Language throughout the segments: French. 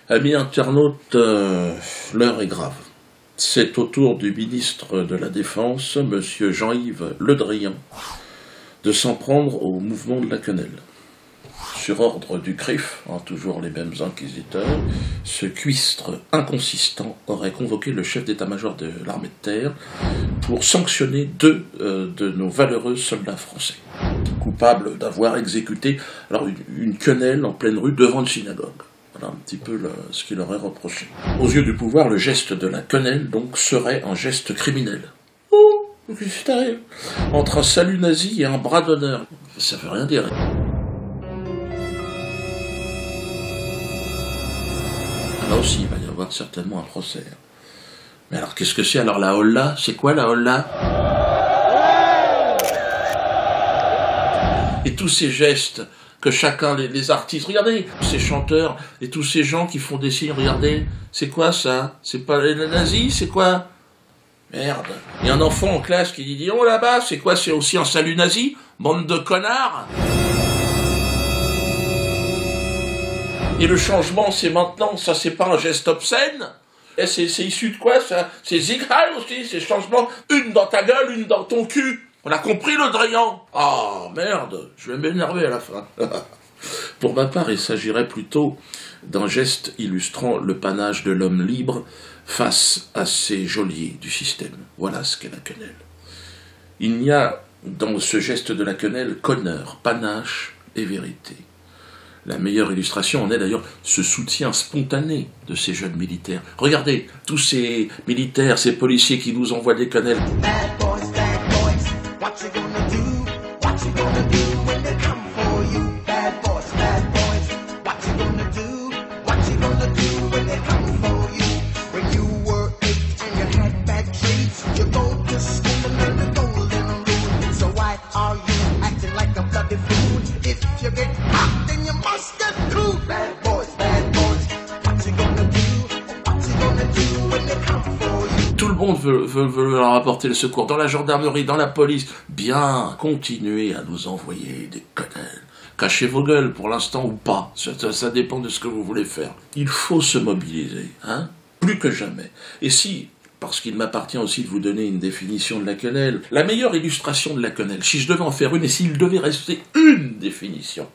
Amis internautes, l'heure est grave. C'est au tour du ministre de la Défense, M. Jean-Yves Le Drian, de s'en prendre au mouvement de la quenelle. Sur ordre du CRIF, toujours les mêmes inquisiteurs, ce cuistre inconsistant aurait convoqué le chef d'état-major de l'armée de terre pour sanctionner deux de nos valeureux soldats français, coupables d'avoir exécuté une quenelle en pleine rue devant une synagogue. Voilà un petit peu ce qu'il leur est reproché. Aux yeux du pouvoir, le geste de la quenelle, donc, serait un geste criminel. Oh, qu'est-ce qui arrive ? Entre un salut nazi et un bras d'honneur. Ça veut rien dire. Là aussi, il va y avoir certainement un procès. Mais alors, qu'est-ce que c'est alors la holla ? C'est quoi la holla ? Et tous ces gestes que chacun, les artistes, regardez, ces chanteurs et tous ces gens qui font des signes, regardez, c'est quoi ça ? C'est pas les nazis, c'est quoi ? Merde. Il y a un enfant en classe qui dit, oh là-bas, c'est quoi ? C'est aussi un salut nazi ? Bande de connards ! Et le changement, c'est maintenant, ça c'est pas un geste obscène ? Et c'est issu de quoi ça ? C'est Zigheil aussi, c'est changement, une dans ta gueule, une dans ton cul. On a compris le Drian ? Ah, merde, je vais m'énerver à la fin. Pour ma part, il s'agirait plutôt d'un geste illustrant le panache de l'homme libre face à ces geôliers du système. Voilà ce qu'est la quenelle. Il n'y a dans ce geste de la quenelle qu'honneur, panache et vérité. La meilleure illustration en est d'ailleurs ce soutien spontané de ces jeunes militaires. Regardez, tous ces militaires, ces policiers qui nous envoient des quenelles. Tout le monde veut leur apporter le secours, dans la gendarmerie, dans la police. Bien, continuez à nous envoyer des quenelles. Cachez vos gueules pour l'instant ou pas, ça dépend de ce que vous voulez faire. Il faut se mobiliser, plus que jamais. Et si, parce qu'il m'appartient aussi de vous donner une définition de la quenelle, la meilleure illustration de la quenelle, si je devais en faire une et s'il devait rester une définition,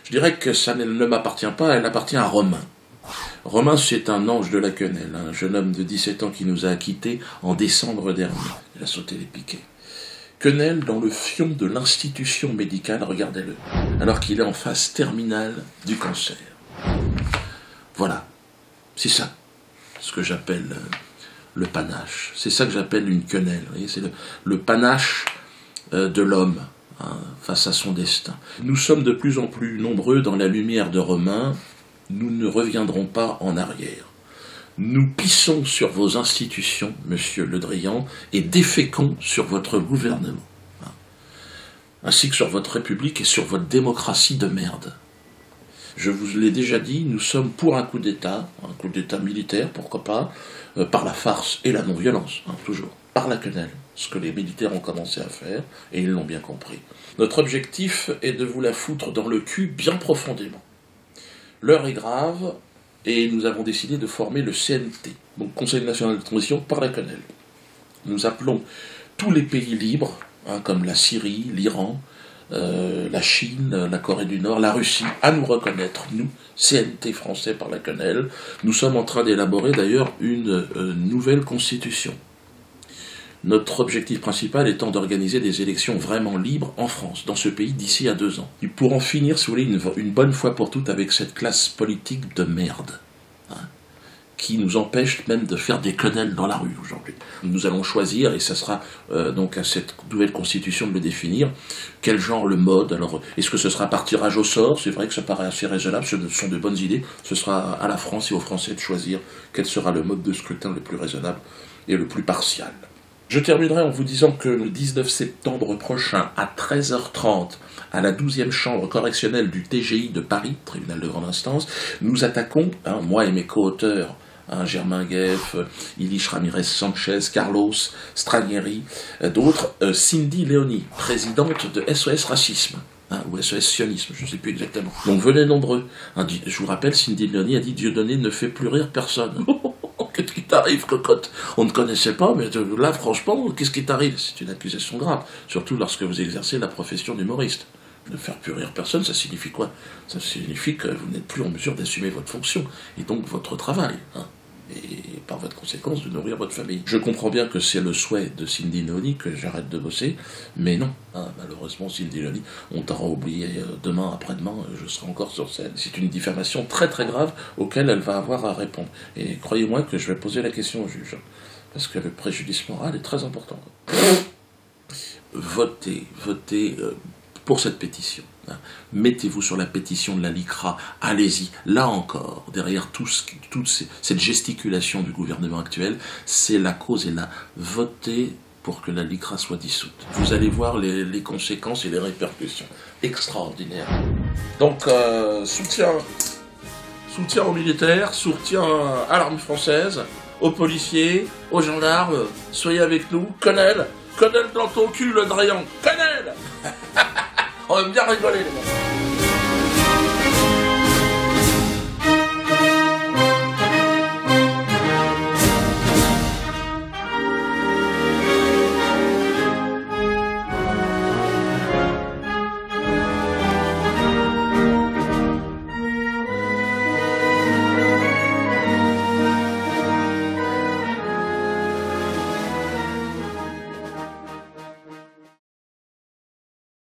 je dirais que ça ne m'appartient pas, elle appartient à Romain. Romain, c'est un ange de la quenelle, un jeune homme de 17 ans qui nous a quittés en décembre dernier. Il a sauté les piquets. Quenelle dans le fion de l'institution médicale, regardez-le, alors qu'il est en phase terminale du cancer. Voilà, c'est ça, ce que j'appelle le panache. C'est ça que j'appelle une quenelle. Vous voyez, c'est le panache de l'homme face à son destin. Nous sommes de plus en plus nombreux dans la lumière de Romain. Nous ne reviendrons pas en arrière. Nous pissons sur vos institutions, monsieur Le Drian, et déféquons sur votre gouvernement, ainsi que sur votre République et sur votre démocratie de merde. Je vous l'ai déjà dit, nous sommes pour un coup d'État militaire, pourquoi pas, par la farce et la non-violence, toujours, par la quenelle, ce que les militaires ont commencé à faire, et ils l'ont bien compris. Notre objectif est de vous la foutre dans le cul bien profondément. L'heure est grave, et nous avons décidé de former le CNT, donc Conseil national de transition par la quenelle. Nous appelons tous les pays libres, comme la Syrie, l'Iran, la Chine, la Corée du Nord, la Russie, à nous reconnaître, nous, CNT français par la quenelle. Nous sommes en train d'élaborer d'ailleurs une nouvelle constitution. Notre objectif principal étant d'organiser des élections vraiment libres en France, dans ce pays, d'ici à 2 ans. Et pour en finir, si vous voulez, une bonne fois pour toutes avec cette classe politique de merde, qui nous empêche même de faire des quenelles dans la rue aujourd'hui. Nous allons choisir, et ça sera donc à cette nouvelle constitution de le définir, quel genre, le mode. Alors, est-ce que ce sera par tirage au sort ? C'est vrai que ça paraît assez raisonnable, ce sont de bonnes idées. Ce sera à la France et aux Français de choisir quel sera le mode de scrutin le plus raisonnable et le plus partial. Je terminerai en vous disant que le 19 septembre prochain, à 13h30, à la 12e chambre correctionnelle du TGI de Paris, tribunal de grande instance, nous attaquons, moi et mes co-auteurs, Germain Gueff, Ilish Ramirez Sanchez, Carlos Stranieri, d'autres, Cindy Leoni, présidente de SOS Racisme. Hein, ou SOS sionisme, je ne sais plus exactement. Donc venez nombreux. Hein, je vous rappelle, Cindy Leoni a dit « Dieudonné ne fait plus rire personne ». Qu'est-ce qui t'arrive, cocotte? On ne connaissait pas, mais là, franchement, qu'est-ce qui t'arrive? C'est une accusation grave, surtout lorsque vous exercez la profession d'humoriste. Ne faire plus rire personne, ça signifie quoi? Ça signifie que vous n'êtes plus en mesure d'assumer votre fonction, et donc votre travail, hein, et par votre conséquence de nourrir votre famille. Je comprends bien que c'est le souhait de Cindy Leoni que j'arrête de bosser, mais non, hein, malheureusement Cindy Leoni, on t'aura oublié demain, après-demain, je serai encore sur scène. C'est une diffamation très très grave auquel elle va avoir à répondre. Et croyez-moi que je vais poser la question au juge, parce que le préjudice moral est très important. Votez pour cette pétition. Mettez-vous sur la pétition de la LICRA, allez-y. Là encore, derrière toute cette gesticulation du gouvernement actuel, c'est la cause est là. Votez pour que la LICRA soit dissoute. Vous allez voir les conséquences et les répercussions extraordinaires. Donc, soutien aux militaires, soutien à l'armée française, aux policiers, aux gendarmes, soyez avec nous. Quenelle dans ton cul, le Drian, Quenelle. On va bien rigoler, les gars.